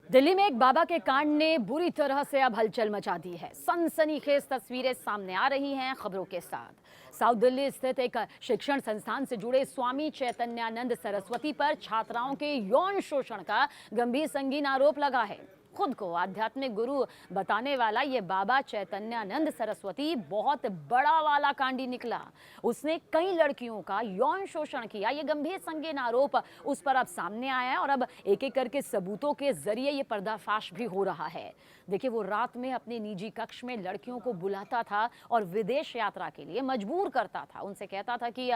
दिल्ली में एक बाबा के कांड ने बुरी तरह से अब हलचल मचा दी है। सनसनीखेज तस्वीरें सामने आ रही हैं खबरों के साथ। साउथ दिल्ली स्थित एक शिक्षण संस्थान से जुड़े स्वामी चैतन्यानंद सरस्वती पर छात्राओं के यौन शोषण का गंभीर संगीन आरोप लगा है। खुद को आध्यात्मिक गुरु बताने वाला ये बाबा चैतन्यानंद सरस्वती बहुत बड़ा वाला कांडी निकला। उसने कई लड़कियों का यौन शोषण किया। ये गंभीर संगीन आरोप उस पर अब सामने आया है और अब एक एक करके सबूतों के जरिए ये पर्दाफाश भी हो रहा है। देखिए, वो रात में अपने निजी कक्ष में लड़कियों को बुलाता था और विदेश यात्रा के लिए मजबूर करता था। उनसे कहता था कि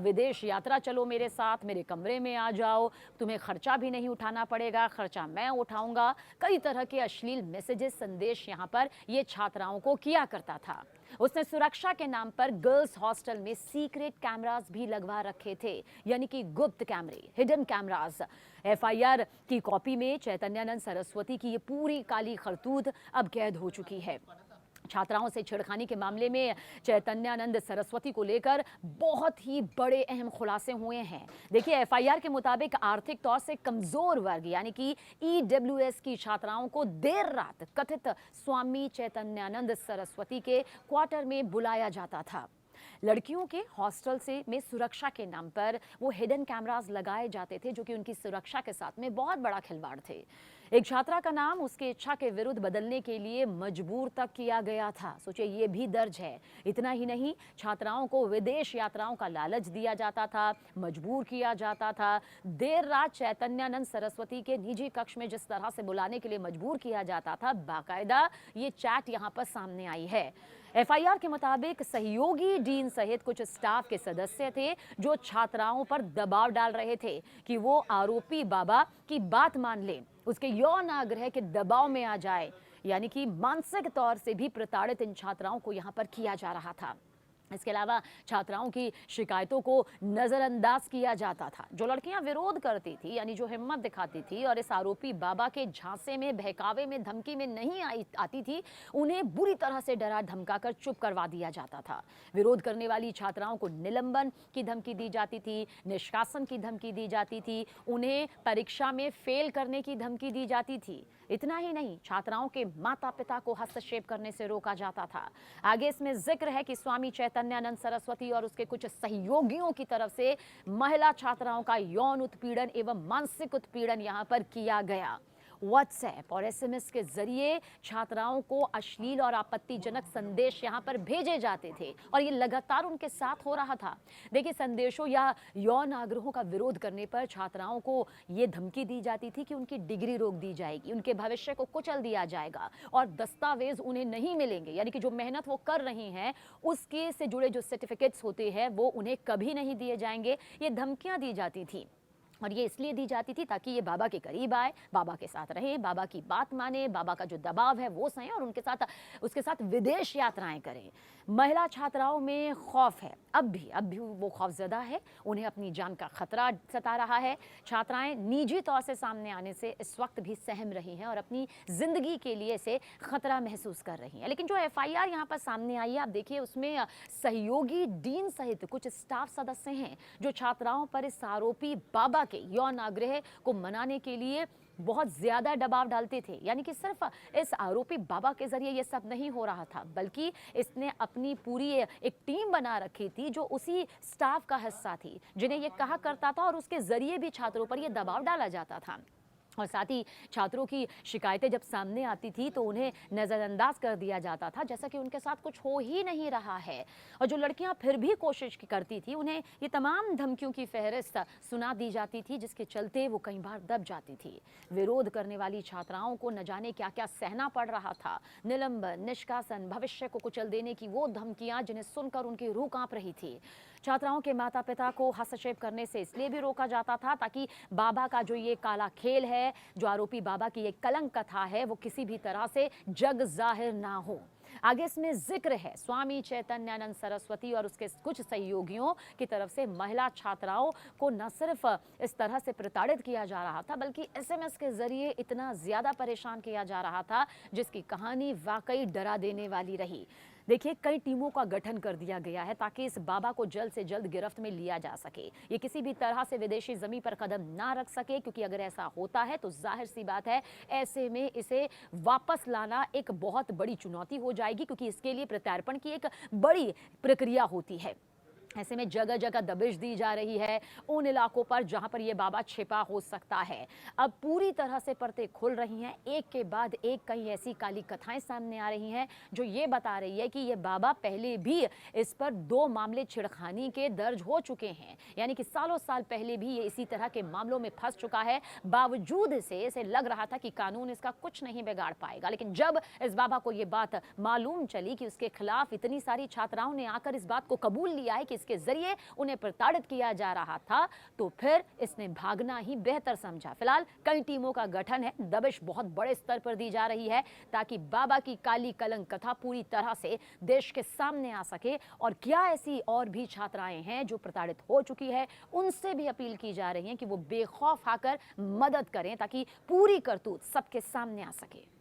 विदेश यात्रा चलो मेरे साथ, मेरे कमरे में आ जाओ, तुम्हें खर्चा भी नहीं उठाना पड़ेगा, खर्चा मैं उठाऊंगा। कई तरह के अश्लील मैसेजेस, संदेश यहाँ पर ये छात्राओं को किया करता था। उसने सुरक्षा के नाम पर गर्ल्स हॉस्टल में सीक्रेट कैमरास भी लगवा रखे थे, यानी कि गुप्त कैमरे, हिडन कैमरास। एफआईआर की कॉपी में चैतन्यानंद सरस्वती की ये पूरी काली करतूत अब कैद हो चुकी है। छात्राओं से छेड़खानी के मामले में चैतन्यानंद सरस्वती को लेकर बहुत ही बड़े अहम खुलासे हुए हैं। देखिए, एफआईआर के मुताबिक आर्थिक तौर से कमजोर वर्ग यानी कि ईडब्ल्यूएस की छात्राओं को देर रात कथित स्वामी चैतन्यानंद सरस्वती के क्वार्टर में बुलाया जाता था। लड़कियों के हॉस्टल से में सुरक्षा के नाम पर वो हिडन कैमरास लगाए जाते थे, जो कि उनकी सुरक्षा के साथ में बहुत बड़ा खिलवाड़ थे। एक छात्रा का नाम उसके इच्छा के विरुद्ध बदलने के लिए मजबूर तक किया गया था। सोचिए, ये भी दर्ज है। इतना ही नहीं, छात्राओं को विदेश यात्राओं का लालच दिया जाता था, मजबूर किया जाता था। देर रात चैतन्यानंद सरस्वती के निजी कक्ष में जिस तरह से बुलाने के लिए मजबूर किया जाता था, बाकायदा ये चैट यहाँ पर सामने आई है। एफआईआर के मुताबिक सहयोगी डीन सहित कुछ स्टाफ के सदस्य थे जो छात्राओं पर दबाव डाल रहे थे कि वो आरोपी बाबा की बात मान ले, उसके यौन आग्रह के दबाव में आ जाए। यानी कि मानसिक तौर से भी प्रताड़ित इन छात्राओं को यहाँ पर किया जा रहा था। इसके अलावा छात्राओं की शिकायतों को नजरअंदाज किया जाता था। जो लड़कियां विरोध करती थी, यानी जो हिम्मत दिखाती थी और इस आरोपी बाबा के झांसे में, बहकावे में, धमकी में नहीं आती थी, उन्हें बुरी तरह से डरा धमकाकर चुप करवा दिया जाता था। विरोध करने वाली छात्राओं को निलंबन की धमकी दी जाती थी, निष्कासन की धमकी दी जाती थी, उन्हें परीक्षा में फेल करने की धमकी दी जाती थी। इतना ही नहीं, छात्राओं के माता पिता को हस्तक्षेप करने से रोका जाता था। आगे इसमें जिक्र है कि स्वामी चैतन्यानंद सरस्वती और उसके कुछ सहयोगियों की तरफ से महिला छात्राओं का यौन उत्पीड़न एवं मानसिक उत्पीड़न यहां पर किया गया। व्हाट्सएप और एसएमएस के जरिए छात्राओं को अश्लील और आपत्तिजनक संदेश यहां पर भेजे जाते थे और ये लगातार उनके साथ हो रहा था। देखिए, संदेशों या यौन आग्रहों का विरोध करने पर छात्राओं को ये धमकी दी जाती थी कि उनकी डिग्री रोक दी जाएगी, उनके भविष्य को कुचल दिया जाएगा और दस्तावेज उन्हें नहीं मिलेंगे। यानी कि जो मेहनत वो कर रही हैं उसके से जुड़े जो सर्टिफिकेट्स होते हैं वो उन्हें कभी नहीं दिए जाएंगे। ये धमकियां दी जाती थी और ये इसलिए दी जाती थी ताकि ये बाबा के करीब आए, बाबा के साथ रहे, बाबा की बात माने, बाबा का जो दबाव है वो सहे और उसके साथ विदेश यात्राएं करें। महिला छात्राओं में खौफ है, अब भी वो खौफजदा है। उन्हें अपनी जान का खतरा सता रहा है। छात्राएं निजी तौर से सामने आने से इस वक्त भी सहम रही हैं और अपनी जिंदगी के लिए इसे खतरा महसूस कर रही हैं। लेकिन जो एफआईआर यहाँ पर सामने आई है, आप देखिए, उसमें सहयोगी डीन सहित कुछ स्टाफ सदस्य हैं जो छात्राओं पर इस आरोपी बाबा के यौन आग्रह को मनाने के लिए बहुत ज्यादा दबाव डालते थे। यानी कि सिर्फ इस आरोपी बाबा के जरिए ये सब नहीं हो रहा था, बल्कि इसने अपनी पूरी एक टीम बना रखी थी जो उसी स्टाफ का हिस्सा थी, जिन्हें ये कहा करता था और उसके जरिए भी छात्रों पर ये दबाव डाला जाता था। और साथ ही छात्रों की शिकायतें जब सामने आती थी तो उन्हें नज़रअंदाज कर दिया जाता था, जैसा कि उनके साथ कुछ हो ही नहीं रहा है। और जो लड़कियां फिर भी कोशिश करती थी, उन्हें ये तमाम धमकियों की फहरिस्त सुना दी जाती थी, जिसके चलते वो कई बार दब जाती थी। विरोध करने वाली छात्राओं को न जाने क्या क्या सहना पड़ रहा था। निलंबन, निष्कासन, भविष्य को कुचल देने की वो धमकियां जिन्हें सुनकर उनकी रूह कांप रही थी। छात्राओं के माता पिता को हस्तक्षेप करने से इसलिए भी रोका जाता था ताकि बाबा का जो ये काला खेल है, जो आरोपी बाबा की ये कलंक कथा है, वो किसी भी तरह से जग जाहिर ना हो। आगे इसमें जिक्र है स्वामी चैतन्यानंद सरस्वती और उसके कुछ सहयोगियों की तरफ से महिला छात्राओं को न सिर्फ इस तरह से प्रताड़ित किया जा रहा था, बल्कि एसएमएस के जरिए इतना ज्यादा परेशान किया जा रहा था, जिसकी कहानी वाकई डरा देने वाली रही। देखिए, कई टीमों का गठन कर दिया गया है ताकि इस बाबा को जल्द से जल्द गिरफ्त में लिया जा सके। ये किसी भी तरह से विदेशी जमीन पर कदम ना रख सके, क्योंकि अगर ऐसा होता है तो जाहिर सी बात है ऐसे में इसे वापस लाना एक बहुत बड़ी चुनौती हो जाएगी, क्योंकि इसके लिए प्रत्यार्पण की एक बड़ी प्रक्रिया होती है। ऐसे में जगह जगह दबिश दी जा रही है उन इलाकों पर जहां पर यह बाबा छिपा हो सकता है। अब पूरी तरह से परतें खुल रही हैं, एक के बाद एक कई ऐसी काली कथाएं सामने आ रही हैं जो ये बता रही है कि यह बाबा पहले भी इस पर 2 मामले छेड़खानी के दर्ज हो चुके हैं, यानी कि सालों साल पहले भी ये इसी तरह के मामलों में फंस चुका है। बावजूद से इसे लग रहा था कि कानून इसका कुछ नहीं बिगाड़ पाएगा, लेकिन जब इस बाबा को ये बात मालूम चली कि उसके खिलाफ इतनी सारी छात्राओं ने आकर इस बात को कबूल लिया है कि इसके जरिए उन्हें प्रताड़ित किया जा रहा था, तो फिर इसने भागना ही बेहतर समझा। फिलहाल कई टीमों का गठन है, दबिश बहुत बड़े स्तर पर दी जा रही है ताकि बाबा की काली कलंक कथा पूरी तरह से देश के सामने आ सके। और क्या ऐसी और भी छात्राएं हैं जो प्रताड़ित हो चुकी है, उनसे भी अपील की जा रही है कि वो बेखौफ आकर मदद करें ताकि पूरी करतूत सबके सामने आ सके।